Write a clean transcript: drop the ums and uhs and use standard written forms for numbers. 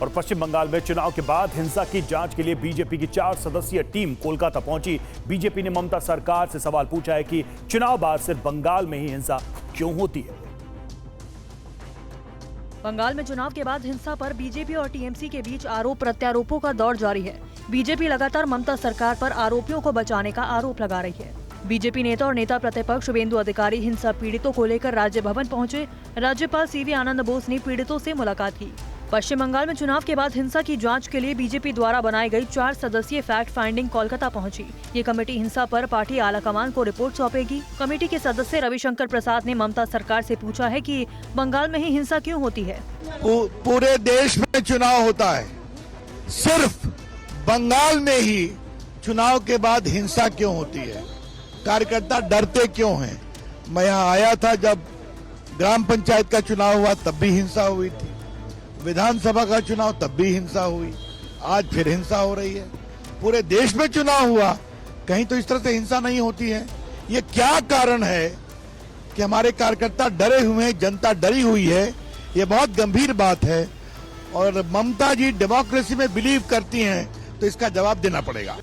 और पश्चिम बंगाल में चुनाव के बाद हिंसा की जांच के लिए बीजेपी की 4 सदस्यीय टीम कोलकाता पहुंची। बीजेपी ने ममता सरकार से सवाल पूछा है कि चुनाव बाद सिर्फ बंगाल में ही हिंसा क्यों होती है। बंगाल में चुनाव के बाद हिंसा पर बीजेपी और टीएमसी के बीच आरोप प्रत्यारोपों का दौर जारी है। बीजेपी लगातार ममता सरकार पर आरोपियों को बचाने का आरोप लगा रही है। बीजेपी नेता और नेता प्रतिपक्ष शुभेंदु अधिकारी हिंसा पीड़ितों को लेकर राज्य भवन पहुंचे। राज्यपाल सीवी आनंद बोस ने पीड़ितों से मुलाकात की। पश्चिम बंगाल में चुनाव के बाद हिंसा की जांच के लिए बीजेपी द्वारा बनाई गई 4 सदस्यीय फैक्ट फाइंडिंग कोलकाता पहुंची। ये कमेटी हिंसा पर पार्टी आलाकमान को रिपोर्ट सौंपेगी। कमेटी के सदस्य रविशंकर प्रसाद ने ममता सरकार से पूछा है कि बंगाल में ही हिंसा क्यों होती है। पूरे देश में चुनाव होता है, सिर्फ बंगाल में ही चुनाव के बाद हिंसा क्यों होती है, कार्यकर्ता डरते क्यों हैं। मैं यहाँ आया था जब ग्राम पंचायत का चुनाव हुआ, तब भी हिंसा हुई थी। विधानसभा का चुनाव, तब भी हिंसा हुई। आज फिर हिंसा हो रही है। पूरे देश में चुनाव हुआ, कहीं तो इस तरह से हिंसा नहीं होती है। ये क्या कारण है कि हमारे कार्यकर्ता डरे हुए हैं, जनता डरी हुई है। ये बहुत गंभीर बात है और ममता जी डेमोक्रेसी में बिलीव करती हैं, तो इसका जवाब देना पड़ेगा।